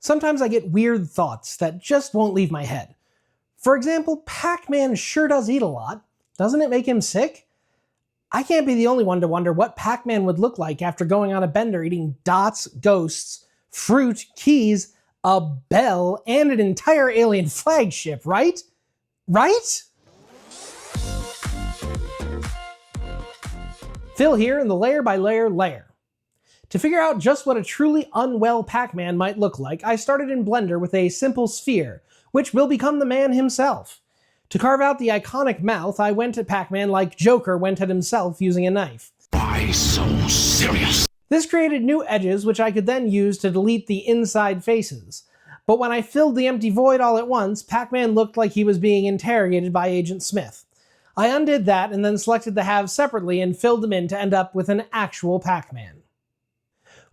Sometimes I get weird thoughts that just won't leave my head. For example, Pac-Man sure does eat a lot. Doesn't it make him sick? I can't be the only one to wonder what Pac-Man would look like after going on a bender eating dots, ghosts, fruit, keys, a bell, and an entire alien flagship, right? Right? Phil here in the layer by layer layer. To figure out just what a truly unwell Pac-Man might look like, I started in Blender with a simple sphere, which will become the man himself. To carve out the iconic mouth, I went at Pac-Man like Joker went at himself using a knife. Why so serious? This created new edges which I could then use to delete the inside faces. But when I filled the empty void all at once, Pac-Man looked like he was being interrogated by Agent Smith. I undid that and then selected the halves separately and filled them in to end up with an actual Pac-Man.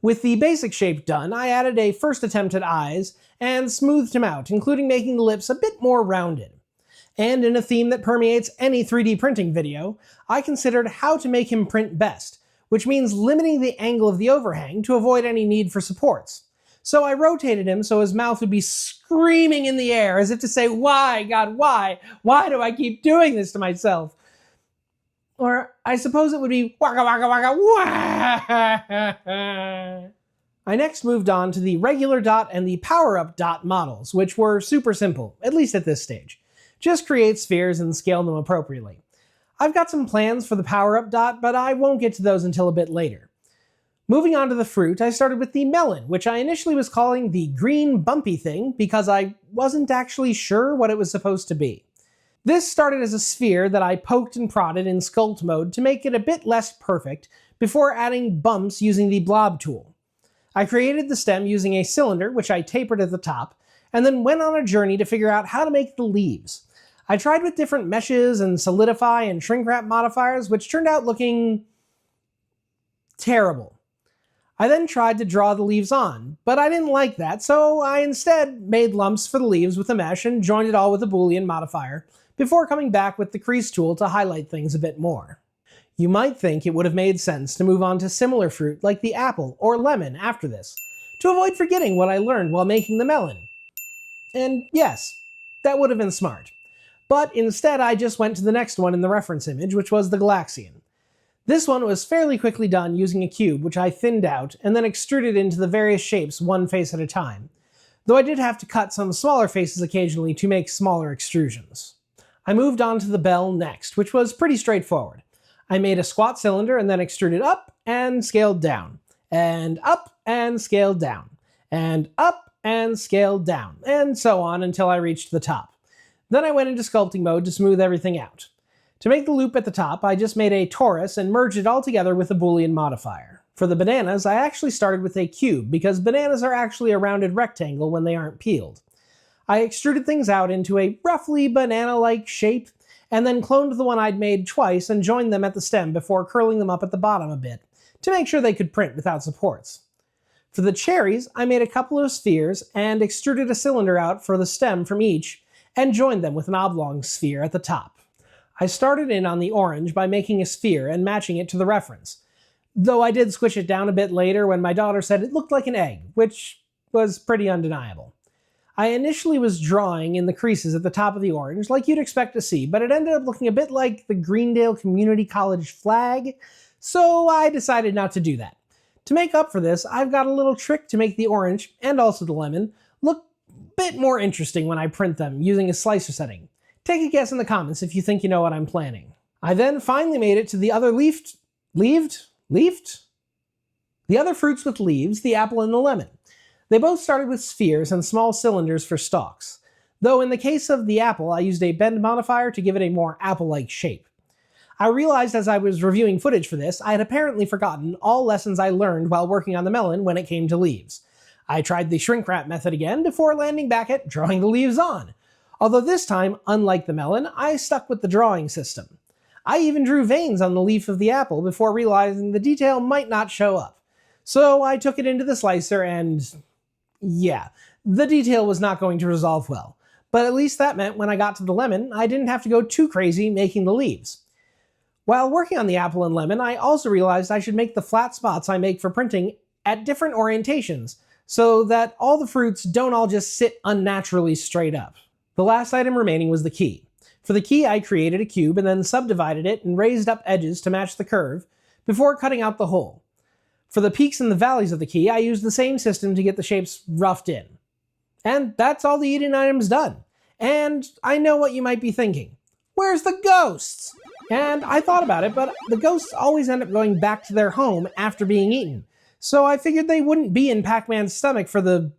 With the basic shape done, I added a first attempt at eyes and smoothed him out, including making the lips a bit more rounded. And in a theme that permeates any 3D printing video, I considered how to make him print best, which means limiting the angle of the overhang to avoid any need for supports. So I rotated him so his mouth would be screaming in the air as if to say, "Why, God, why? Why do I keep doing this to myself?" Or I suppose it would be waka waka waka wah. I next moved on to the regular dot and the power-up dot models, which were super simple, at least at this stage. Just create spheres and scale them appropriately. I've got some plans for the power-up dot, but I won't get to those until a bit later. Moving on to the fruit, I started with the melon, which I initially was calling the green bumpy thing because I wasn't actually sure what it was supposed to be. This started as a sphere that I poked and prodded in sculpt mode to make it a bit less perfect before adding bumps using the blob tool. I created the stem using a cylinder, which I tapered at the top, and then went on a journey to figure out how to make the leaves. I tried with different meshes and solidify and shrink wrap modifiers, which turned out looking terrible. I then tried to draw the leaves on, but I didn't like that, so I instead made lumps for the leaves with a mesh and joined it all with a Boolean modifier, before coming back with the crease tool to highlight things a bit more. You might think it would have made sense to move on to similar fruit like the apple or lemon after this, to avoid forgetting what I learned while making the melon. And yes, that would have been smart. But instead I just went to the next one in the reference image, which was the Galaxian. This one was fairly quickly done using a cube, which I thinned out and then extruded into the various shapes one face at a time, though I did have to cut some smaller faces occasionally to make smaller extrusions. I moved on to the bell next, which was pretty straightforward. I made a squat cylinder and then extruded up and scaled down, and up and scaled down, and up and scaled down, and so on until I reached the top. Then I went into sculpting mode to smooth everything out. To make the loop at the top, I just made a torus and merged it all together with a Boolean modifier. For the bananas, I actually started with a cube, because bananas are actually a rounded rectangle when they aren't peeled. I extruded things out into a roughly banana-like shape, and then cloned the one I'd made twice and joined them at the stem before curling them up at the bottom a bit, to make sure they could print without supports. For the cherries, I made a couple of spheres and extruded a cylinder out for the stem from each, and joined them with an oblong sphere at the top. I started in on the orange by making a sphere and matching it to the reference, though I did squish it down a bit later when my daughter said it looked like an egg, which was pretty undeniable. I initially was drawing in the creases at the top of the orange, like you'd expect to see, but it ended up looking a bit like the Greendale Community College flag, so I decided not to do that. To make up for this, I've got a little trick to make the orange, and also the lemon, look a bit more interesting when I print them using a slicer setting. Take a guess in the comments if you think you know what I'm planning. I then finally made it to the other leafed? The other fruits with leaves, the apple and the lemon. They both started with spheres and small cylinders for stalks, though in the case of the apple I used a bend modifier to give it a more apple-like shape. I realized as I was reviewing footage for this, I had apparently forgotten all lessons I learned while working on the melon when it came to leaves. I tried the shrink wrap method again before landing back at drawing the leaves on. Although this time, unlike the melon, I stuck with the drawing system. I even drew veins on the leaf of the apple before realizing the detail might not show up. So I took it into the slicer and yeah, the detail was not going to resolve well, but at least that meant when I got to the lemon, I didn't have to go too crazy making the leaves. While working on the apple and lemon, I also realized I should make the flat spots I make for printing at different orientations, so that all the fruits don't all just sit unnaturally straight up. The last item remaining was the key. For the key, I created a cube and then subdivided it and raised up edges to match the curve before cutting out the hole. For the peaks and the valleys of the key, I used the same system to get the shapes roughed in. And that's all the eating items done. And I know what you might be thinking. Where's the ghosts? And I thought about it, but the ghosts always end up going back to their home after being eaten. So I figured they wouldn't be in Pac-Man's stomach for the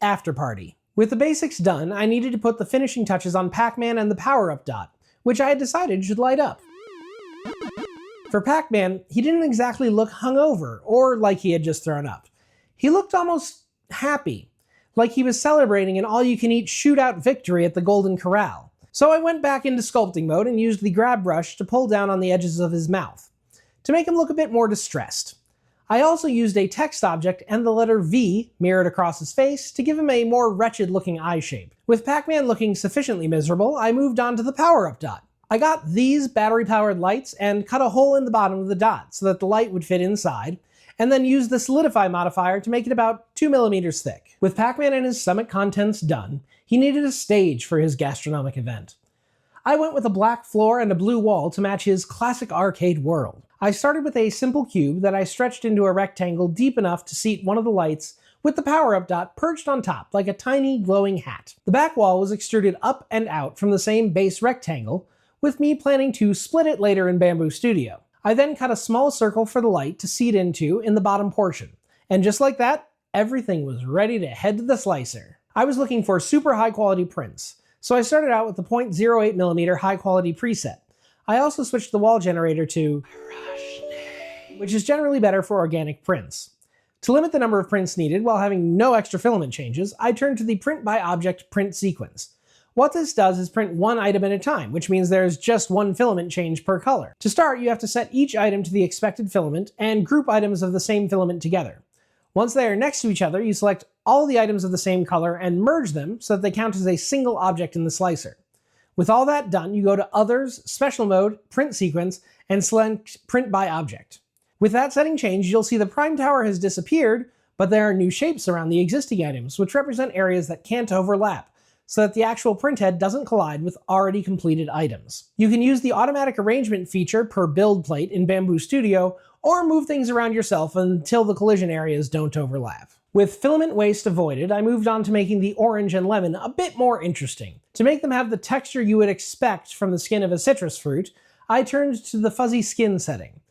after party. With the basics done, I needed to put the finishing touches on Pac-Man and the power-up dot, which I had decided should light up. For Pac-Man, he didn't exactly look hungover or like he had just thrown up. He looked almost happy, like he was celebrating an all-you-can-eat shootout victory at the Golden Corral. So I went back into sculpting mode and used the grab brush to pull down on the edges of his mouth, to make him look a bit more distressed. I also used a text object and the letter V mirrored across his face to give him a more wretched-looking eye shape. With Pac-Man looking sufficiently miserable, I moved on to the power-up dot. I got these battery-powered lights and cut a hole in the bottom of the dot so that the light would fit inside, and then used the solidify modifier to make it about 2 millimeters thick. With Pac-Man and his stomach contents done, he needed a stage for his gastronomic event. I went with a black floor and a blue wall to match his classic arcade world. I started with a simple cube that I stretched into a rectangle deep enough to seat one of the lights with the power-up dot perched on top like a tiny glowing hat. The back wall was extruded up and out from the same base rectangle, with me planning to split it later in Bamboo Studio. I then cut a small circle for the light to seat into in the bottom portion, and just like that, everything was ready to head to the slicer. I was looking for super high quality prints, so I started out with the 0.08mm high quality preset. I also switched the wall generator to which is generally better for organic prints. To limit the number of prints needed while having no extra filament changes, I turned to the print by object print sequence. What this does is print one item at a time, which means there's just one filament change per color. To start, you have to set each item to the expected filament and group items of the same filament together. Once they are next to each other, you select all the items of the same color and merge them so that they count as a single object in the slicer. With all that done, you go to Others, Special Mode, Print Sequence, and select Print by Object. With that setting changed, you'll see the prime tower has disappeared, but there are new shapes around the existing items, which represent areas that can't overlap, so that the actual printhead doesn't collide with already completed items. You can use the automatic arrangement feature per build plate in Bamboo Studio, or move things around yourself until the collision areas don't overlap. With filament waste avoided, I moved on to making the orange and lemon a bit more interesting. To make them have the texture you would expect from the skin of a citrus fruit, I turned to the fuzzy skin setting.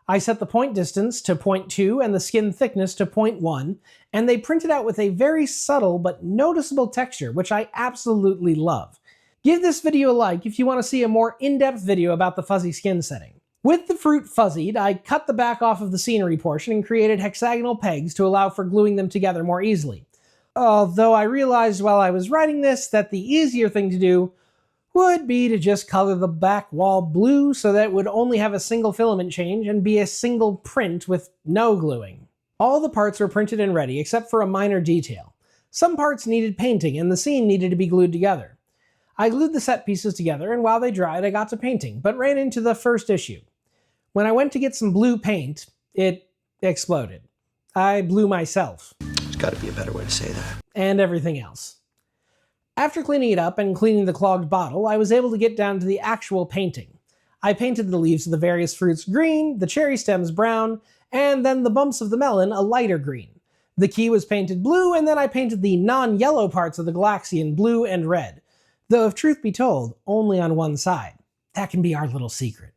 I set the point distance to 0.2 and the skin thickness to 0.1, and they printed out with a very subtle but noticeable texture, which I absolutely love. Give this video a like if you want to see a more in-depth video about the fuzzy skin setting. With the fruit fuzzied, I cut the back off of the scenery portion and created hexagonal pegs to allow for gluing them together more easily. Although I realized while I was writing this that the easier thing to do would be to just color the back wall blue so that it would only have a single filament change and be a single print with no gluing. All the parts were printed and ready except for a minor detail. Some parts needed painting and the scene needed to be glued together. I glued the set pieces together, and while they dried I got to painting, but ran into the first issue. When I went to get some blue paint, it exploded. I blew myself. There's got to be a better way to say that. And everything else. After cleaning it up and cleaning the clogged bottle, I was able to get down to the actual painting. I painted the leaves of the various fruits green, the cherry stems brown, and then the bumps of the melon a lighter green. The key was painted blue, and then I painted the non-yellow parts of the Galaxian blue and red. Though if truth be told, only on one side. That can be our little secret.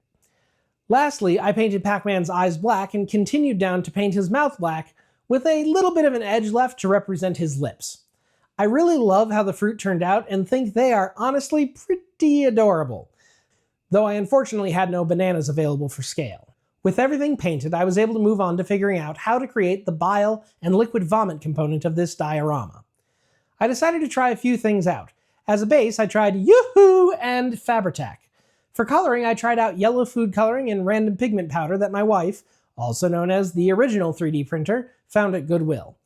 Lastly, I painted Pac-Man's eyes black and continued down to paint his mouth black with a little bit of an edge left to represent his lips. I really love how the fruit turned out and think they are honestly pretty adorable, though I unfortunately had no bananas available for scale. With everything painted, I was able to move on to figuring out how to create the bile and liquid vomit component of this diorama. I decided to try a few things out. As a base, I tried Yoo-Hoo and Fabri-Tac. For coloring, I tried out yellow food coloring and random pigment powder that my wife, also known as the original 3D printer, found at Goodwill.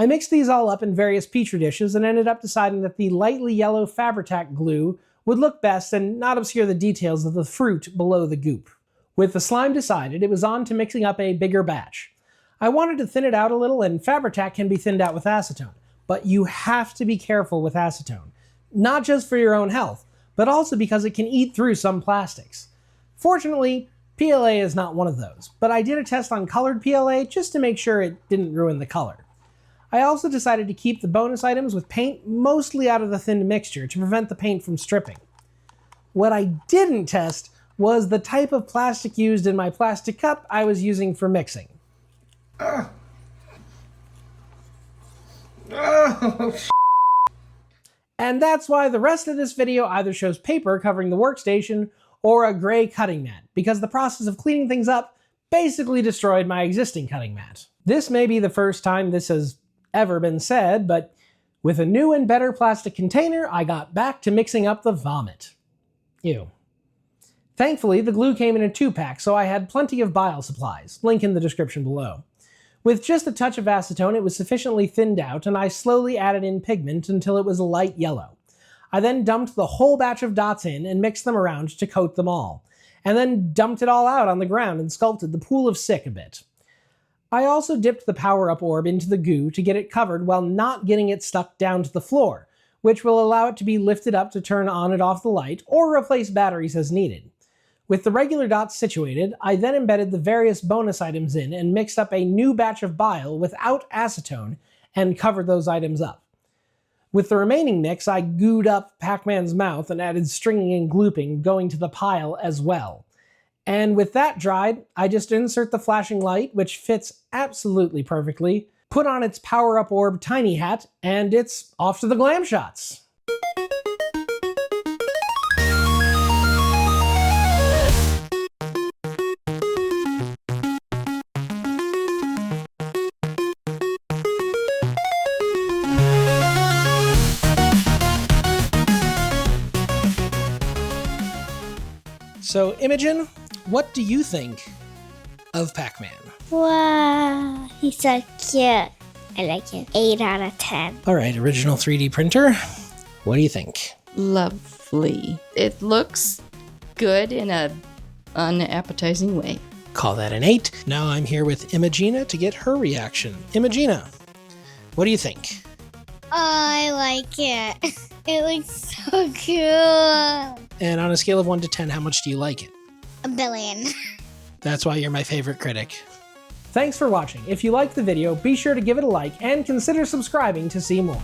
I mixed these all up in various petri dishes and ended up deciding that the lightly yellow Fabri-Tac glue would look best and not obscure the details of the fruit below the goop. With the slime decided, it was on to mixing up a bigger batch. I wanted to thin it out a little, and Fabri-Tac can be thinned out with acetone, but you have to be careful with acetone. Not just for your own health, but also because it can eat through some plastics. Fortunately, PLA is not one of those, but I did a test on colored PLA just to make sure it didn't ruin the color. I also decided to keep the bonus items with paint mostly out of the thinned mixture to prevent the paint from stripping. What I didn't test was the type of plastic used in my plastic cup I was using for mixing. And that's why the rest of this video either shows paper covering the workstation or a gray cutting mat, because the process of cleaning things up basically destroyed my existing cutting mat. This may be the first time this has ever been said, but with a new and better plastic container, I got back to mixing up the vomit. Ew. Thankfully, the glue came in a 2-pack, so I had plenty of bile supplies, link in the description below. With just a touch of acetone, it was sufficiently thinned out, and I slowly added in pigment until it was a light yellow. I then dumped the whole batch of dots in and mixed them around to coat them all, and then dumped it all out on the ground and sculpted the pool of sick a bit. I also dipped the power-up orb into the goo to get it covered while not getting it stuck down to the floor, which will allow it to be lifted up to turn on and off the light or replace batteries as needed. With the regular dots situated, I then embedded the various bonus items in and mixed up a new batch of bile without acetone and covered those items up. With the remaining mix, I gooed up Pac-Man's mouth and added stringing and glooping going to the pile as well. And with that dried, I just insert the flashing light, which fits absolutely perfectly, put on its power-up orb tiny hat, and it's off to the Glamshots. So, Imogen, what do you think of Pac-Man? Wow, he's so cute. I like him. 8 out of 10. All right, original 3D printer. What do you think? Lovely. It looks good in a unappetizing way. Call that an 8. Now I'm here with Imagina to get her reaction. Imagina, what do you think? I like it. It looks so cool. And on a scale of 1 to 10, how much do you like it? 1 billion. That's why you're my favorite critic. Thanks for watching. If you liked the video, be sure to give it a like and consider subscribing to see more.